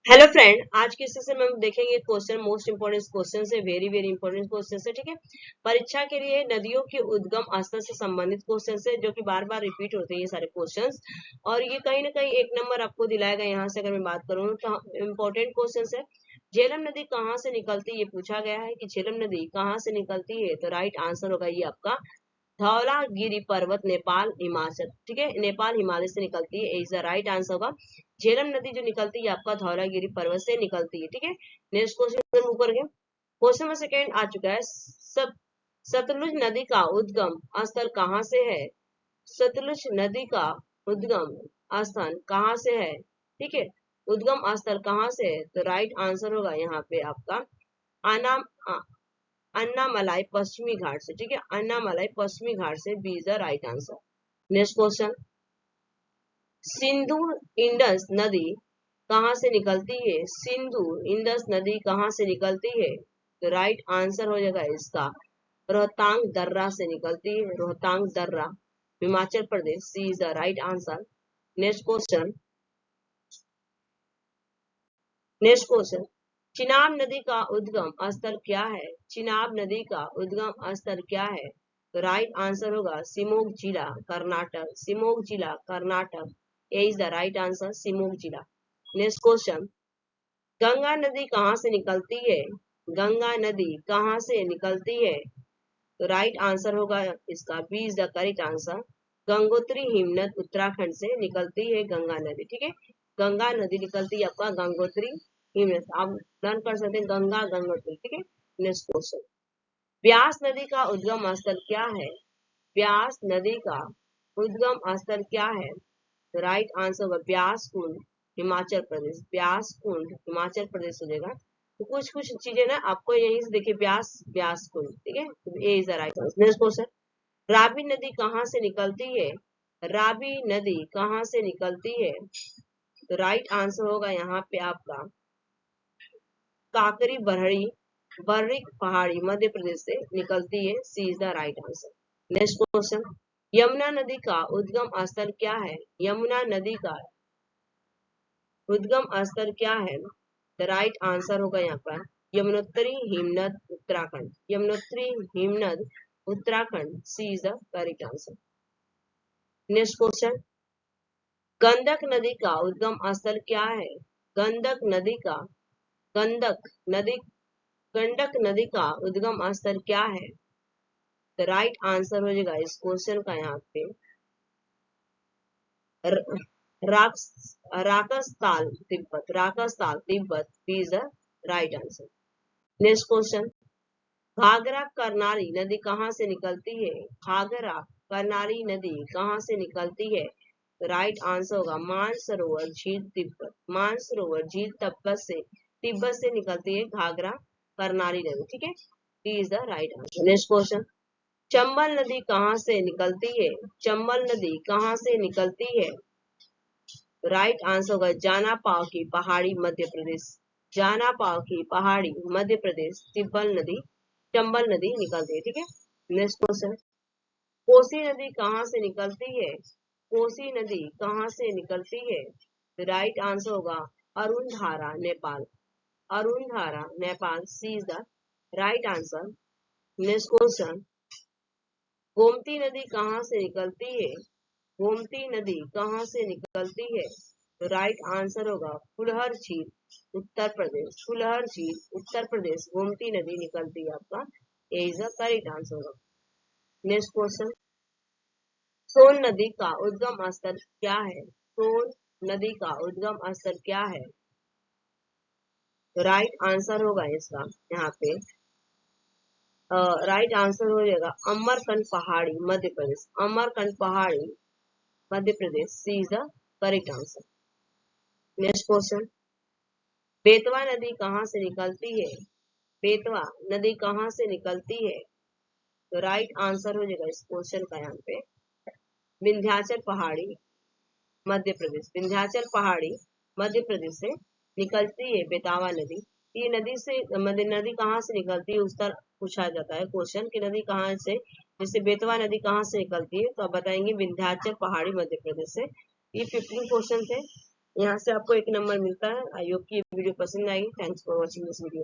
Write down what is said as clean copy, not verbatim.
Hello friend, आज के session में हम देखेंगे क्वेश्चन मोस्ट इंपोर्टेंट क्वेश्चन है, वेरी वेरी इंपोर्टेंट क्वेश्चन है। ठीक है, परीक्षा के लिए नदियों के उद्गम स्थल से संबंधित क्वेश्चन है जो कि बार बार रिपीट होते हैं ये सारे क्वेश्चंस। और ये कहीं ना कहीं एक नंबर आपको दिलाएगा। यहाँ से अगर मैं बात करूँ तो इम्पोर्टेंट क्वेश्चन है। झेलम नदी कहाँ से निकलती है, ये पूछा गया है कि झेलम नदी कहाँ से निकलती है। तो राइट आंसर होगा ये आपका धौलागिरी पर्वत, नेपाल हिमाचल। ठीक है, नेपाल हिमालय से निकलती है, इज द राइट आंसर होगा। झेलम नदी जो निकलती है आपका धौलागिरी पर्वत से निकलती है। ठीक है, नेक्स्ट क्वेश्चन ऊपर के क्वेश्चन में सेकेंड आ चुका है। सतलुज नदी का उद्गम स्थल कहाँ से है। सतलुज नदी का उद्गम स्थान कहाँ से है। ठीक है, उद्गम स्थल कहाँ से है। तो राइट आंसर होगा यहाँ पे आपका आनाम अन्नामलाई पश्चिमी घाट से। ठीक है, अन्नामलाई पश्चिमी घाट से B is the right answer. Next question, Sindhu Indus नदी कहाँ से निकलती है। सिंधु इंडस नदी कहाँ से निकलती है। तो राइट आंसर हो जाएगा इसका रोहतांग दर्रा से निकलती है। रोहतांग दर्रा, Himachal Pradesh, C is the right answer. Next question, Chenab नदी का उद्गम स्थल क्या है। चिनाब नदी का उद्गम स्थल क्या है। तो राइट आंसर होगा शिमोग जिला, कर्नाटक। शिमोग जिला, कर्नाटक, ए is the right answer, Shimoga जिला। नेक्स्ट क्वेश्चन, गंगा नदी कहाँ से निकलती है। गंगा नदी कहाँ से निकलती है। तो राइट आंसर होगा इसका B is the correct answer. Gangotri हिमनद उत्तराखंड से निकलती है गंगा नदी। ठीक है, गंगा नदी निकलती है आपका गंगोत्री हिमनद। आप लर्न कर सकते हैं गंगा गंगोत्री। ठीक है, नेक्स्ट क्वेश्चन, ब्यास नदी का उद्गम स्थल क्या है। ब्यास नदी का उद्गम स्थल क्या है। तो राइट आंसर होगा ब्यास कुंड, हिमाचल प्रदेश। ब्यास कुंड हिमाचल प्रदेश हो जाएगा। तो कुछ कुछ चीजें ना आपको यहीं से देखिए, ब्यास ब्यास कुंड। ठीक है, तो A is the right answer. Next question, Ravi नदी कहाँ से निकलती है। राबी नदी कहाँ से निकलती है। तो राइट आंसर होगा यहाँ पे आपका काकरी बरहड़ी, बर्रिक पहाड़ी, मध्य प्रदेश से निकलती है, C is the right answer. Next question, Yamuna नदी का उद्गम स्थल क्या है। यमुना नदी का उद्गम स्थल क्या है। द राइट आंसर होगा यहाँ पर यमुनोत्री हिमनद उत्तराखंड। यमुनोत्री हिमनद Uttarakhand, C is the correct answer. Next question, Gandak नदी का उद्गम स्थल क्या है। गंडक नदी का गंडक नदी गंडक नदी का उद्गम स्थल क्या है। तो राइट आंसर हो जाएगा इस क्वेश्चन का यहाँ पे Rakastal Tibet. Rakastal Tibet, B is the right answer. Next question, Ghaghara Karnali नदी कहाँ से निकलती है। घाघरा करनाली नदी कहाँ से निकलती है। तो राइट आंसर होगा मानसरोवर झील तिब्बत। मानसरोवर झील तिब्बत से निकलती है घाघरा करनाली नदी। ठीक है, D is the right answer. Next question, Chambal नदी कहाँ से निकलती है। चंबल नदी कहाँ से निकलती है। राइट आंसर होगा जाना पाव की पहाड़ी, मध्य प्रदेश। जाना पाव की पहाड़ी, मध्य प्रदेश, चंबल नदी निकलती है। ठीक है, नेक्स्ट क्वेश्चन, कोसी नदी कहाँ से निकलती है। कोसी नदी कहाँ से निकलती है। राइट आंसर होगा अरुण धारा, नेपाल। अरुण धारा, Nepal, C is the right answer. Next question, Gomti नदी कहाँ से निकलती है। गोमती नदी कहाँ से निकलती है। तो राइट आंसर होगा फुलहर झील, उत्तर प्रदेश। फुलहर झील, उत्तर प्रदेश, गोमती नदी निकलती है आपका, ए इज द करेक्ट आंसर होगा। नेक्स्ट क्वेश्चन, सोन नदी का उद्गम स्थल क्या है। सोन नदी का उद्गम स्थल क्या है। तो राइट आंसर होगा इसका यहाँ पे राइट आंसर हो जाएगा अमरकंट पहाड़ी, मध्य प्रदेश। अमरकंट पहाड़ी, Madhya Pradesh, C is the correct answer. Next question, Betwa नदी कहाँ से निकलती है। बेतवा नदी कहाँ से निकलती है। तो राइट आंसर हो जाएगा इस क्वेश्चन का यहाँ पे विंध्याचल पहाड़ी, मध्य प्रदेश। विंध्याचल पहाड़ी, मध्य प्रदेश से निकलती है बेतवा नदी। ये नदी से नदी कहाँ से निकलती है उसका पूछा जाता है क्वेश्चन कि नदी कहाँ से, जैसे बेतवा नदी कहाँ से निकलती है तो आप बताएंगे विंध्याचल पहाड़ी, मध्य प्रदेश से। ये 15 क्वेश्चन थे। यहाँ से आपको 1 नंबर मिलता है। आई होप कि ये वीडियो पसंद आएगी। Thanks for watching this video.